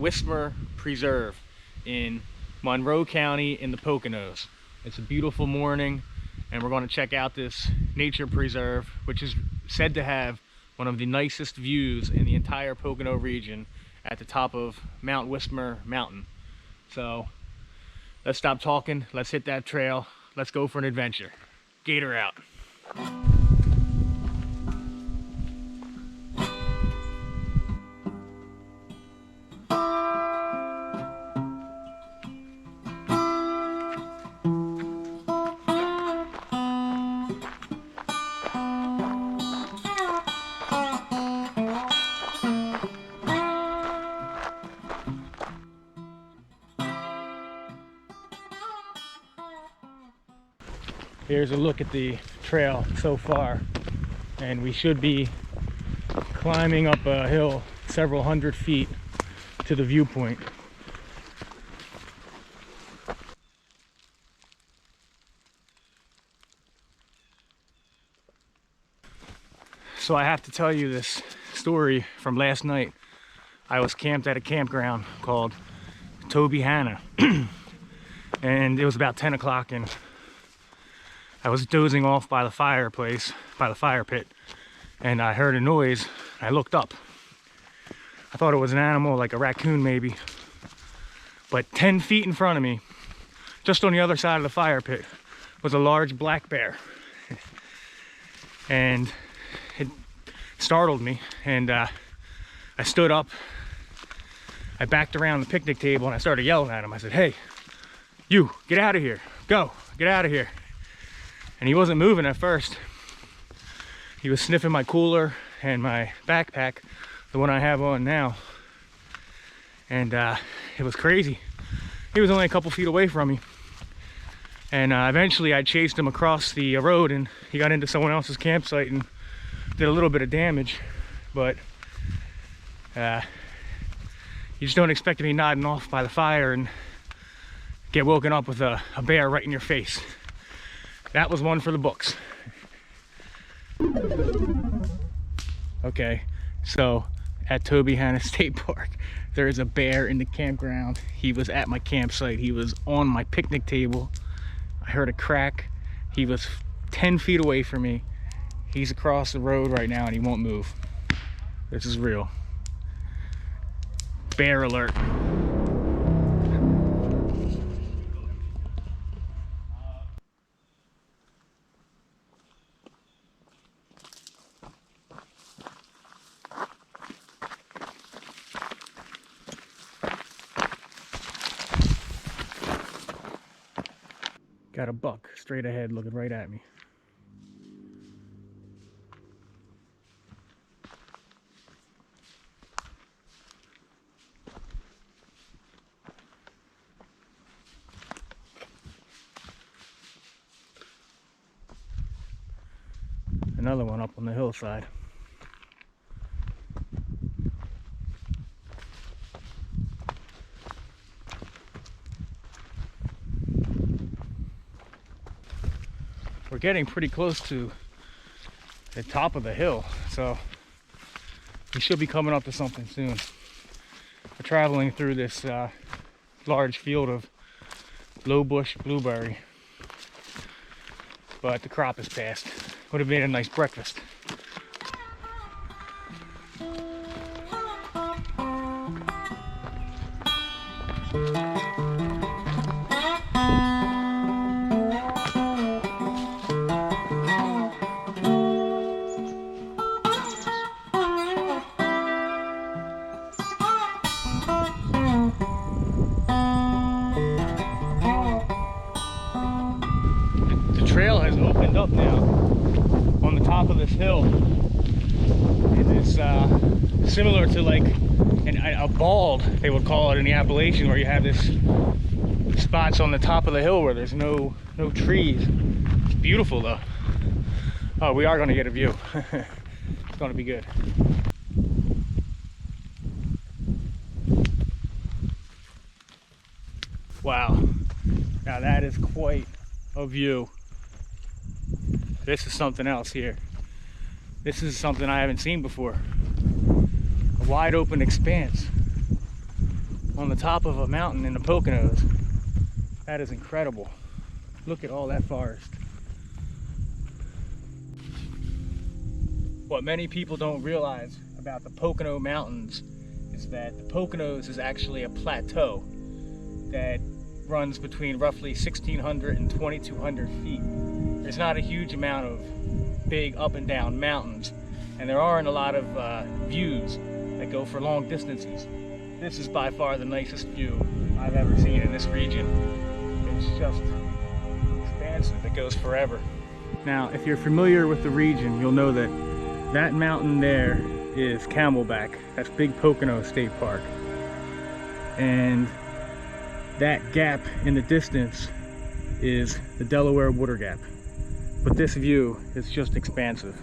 Wismer Preserve in Monroe County in the Poconos. It's a beautiful morning and we're going to check out this nature preserve, which is said to have one of the nicest views in the entire Pocono region at the top of Mount Wismer Mountain. So let's stop talking, let's hit that trail, let's go for an adventure. Gator out. Here's a look at the trail so far, and we should be climbing up a hill several hundred feet to the viewpoint. So I have to tell you this story from last night. I was camped at a campground called Toby Hanna and it was about 10 o'clock and I was dozing off by the fireplace, by the fire pit, and I heard a noise. I looked up. I thought it was an animal, like a raccoon maybe. But 10 feet in front of me, just on the other side of the fire pit, was a large black bear. And it startled me, and I stood up. I backed around the picnic table and I started yelling at him. I said, "Hey, you, get out of here. Go, get out of here." And he wasn't moving at first. He was sniffing my cooler and my backpack, the one I have on now. And it was crazy. He was only a couple feet away from me. And eventually I chased him across the road and he got into someone else's campsite and did a little bit of damage. But you just don't expect to be nodding off by the fire and get woken up with a bear right in your face. That was one for the books. Okay, so at Toby Hanna State Park, there is a bear in the campground. He was at my campsite. He was on my picnic table. I heard a crack. He was 10 feet away from me. He's across the road right now and he won't move. This is real. Bear alert. Got a buck straight ahead looking right at me. Another one up on the hillside. We're getting pretty close to the top of the hill, so we should be coming up to something soon. We're traveling through this large field of low bush blueberry, but the crop is past. Would have made a nice breakfast. The trail has opened up now on the top of this hill. It is similar to like a bald, they would call it in the Appalachian, where you have this spots on the top of the hill where there's no trees. It's beautiful though. Oh, we are going to get a view. It's going to be good. Wow, now that is quite a view. This is something else here. This is something I haven't seen before. A wide open expanse. on the top of a mountain in the Poconos. That is incredible. Look at all that forest. What many people don't realize about the Pocono Mountains is that the Poconos is actually a plateau that runs between roughly 1,600 and 2,200 feet. There's not a huge amount of big up and down mountains, and there aren't a lot of views that go for long distances. This is by far the nicest view I've ever seen in this region. It's just expansive, it goes forever. Now, if you're familiar with the region, you'll know that that mountain there is Camelback. That's Big Pocono State Park. And that gap in the distance is the Delaware Water Gap. But this view is just expansive.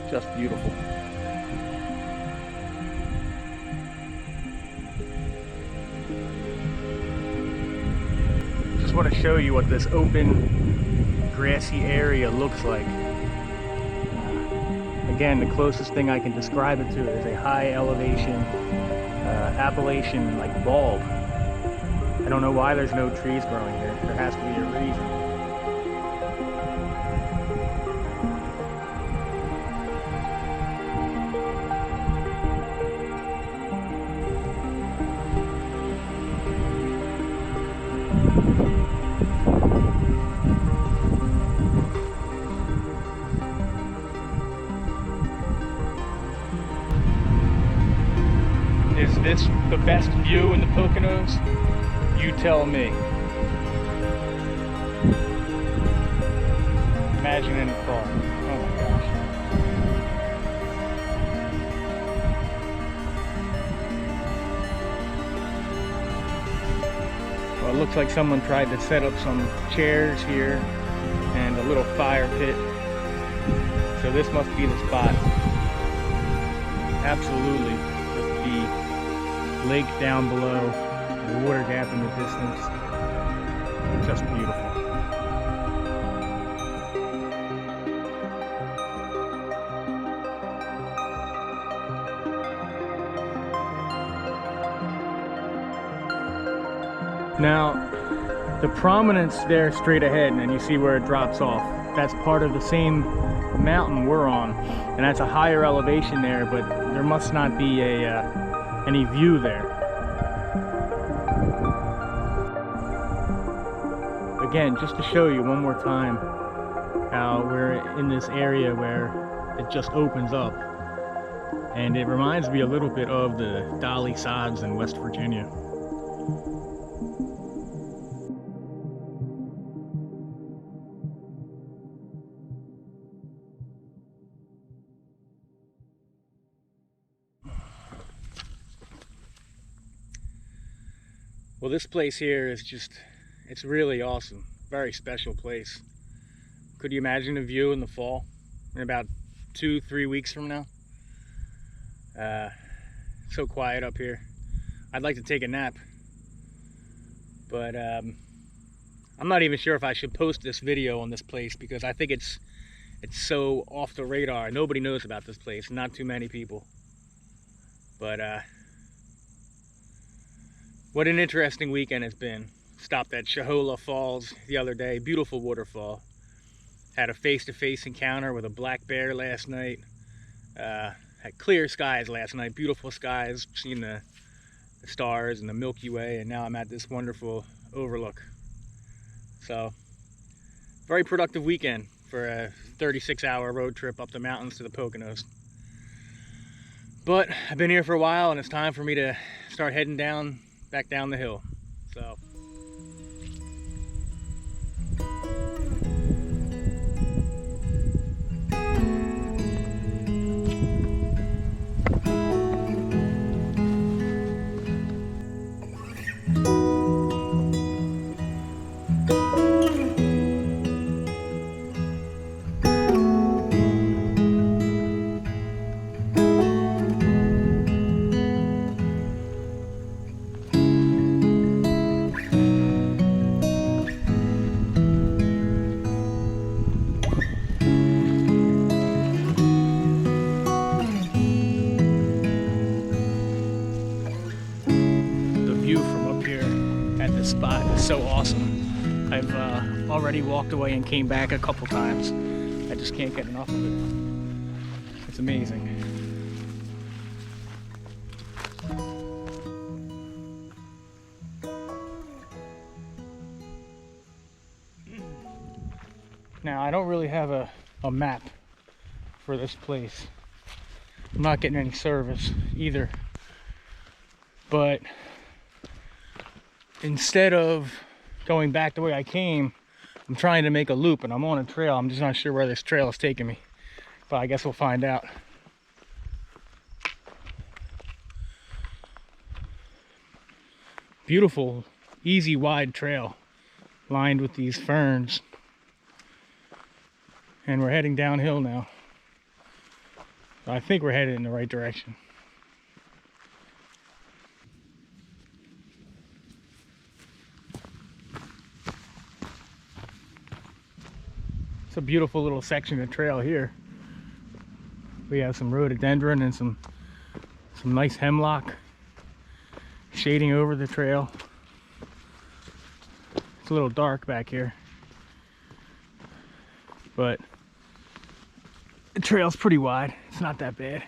Just beautiful. Just want to show you what this open, grassy area looks like. Again, the closest thing I can describe it to is a high elevation Appalachian like bulb. I don't know why there's no trees growing here. There has to be a reason. Is this the best view in the Poconos? You tell me. Imagine in the fall. Oh my gosh. Well, it looks like someone tried to set up some chairs here and a little fire pit. So this must be the spot. Absolutely. The lake down below, the water gap in the distance, just beautiful. Now, the prominence there straight ahead, and you see where it drops off, that's part of the same mountain we're on, and that's a higher elevation there, but there must not be any view there. Again, just to show you one more time how we're in this area where it just opens up, and it reminds me a little bit of the Dolly Sods in West Virginia. Well, this place here is just, it's really awesome. Very special place. Could you imagine a view in the fall? In about 2-3 weeks from now? So quiet up here. I'd like to take a nap. But I'm not even sure if I should post this video on this place because I think it's so off the radar. Nobody knows about this place. Not too many people. But what an interesting weekend it's been. Stopped at Shahola Falls the other day, beautiful waterfall. Had a face-to-face encounter with a black bear last night. Had clear skies last night, beautiful skies, seeing the stars and the Milky Way, and now I'm at this wonderful overlook. So, very productive weekend for a 36-hour road trip up the mountains to the Poconos. But I've been here for a while and it's time for me to start heading back down the hill. So This spot is so awesome. I've already walked away and came back a couple times. I just can't get enough of it. It's amazing. Now, I don't really have a map for this place. I'm not getting any service either. But instead of going back the way I came, I'm trying to make a loop, and I'm on a trail. I'm just not sure where this trail is taking me, but I guess we'll find out. Beautiful, easy, wide trail lined with these ferns. And we're heading downhill now. I think we're headed in the right direction. It's a beautiful little section of trail here. We have some rhododendron and some nice hemlock shading over the trail. It's a little dark back here, but the trail's pretty wide. It's not that bad.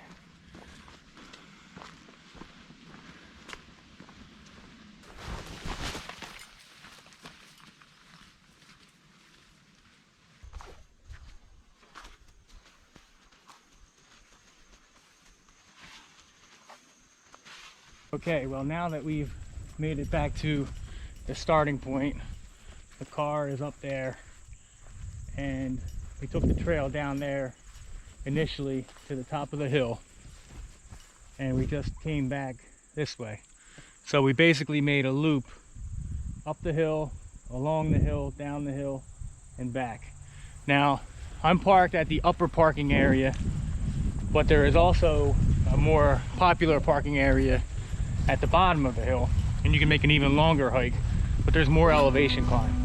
Okay, well, now that we've made it back to the starting point, the car is up there, and we took the trail down there initially to the top of the hill, and we just came back this way. So we basically made a loop up the hill, along the hill, down the hill, and back. Now, I'm parked at the upper parking area, but there is also a more popular parking area at the bottom of the hill, and you can make an even longer hike, but there's more elevation climb.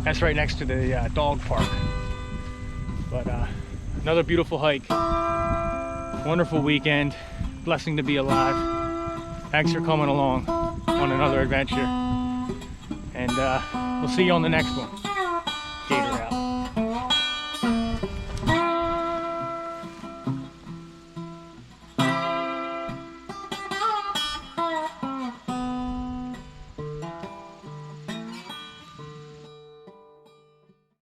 That's right next to the dog park. But another beautiful hike, wonderful weekend, blessing to be alive. Thanks for coming along on another adventure, and we'll see you on the next one.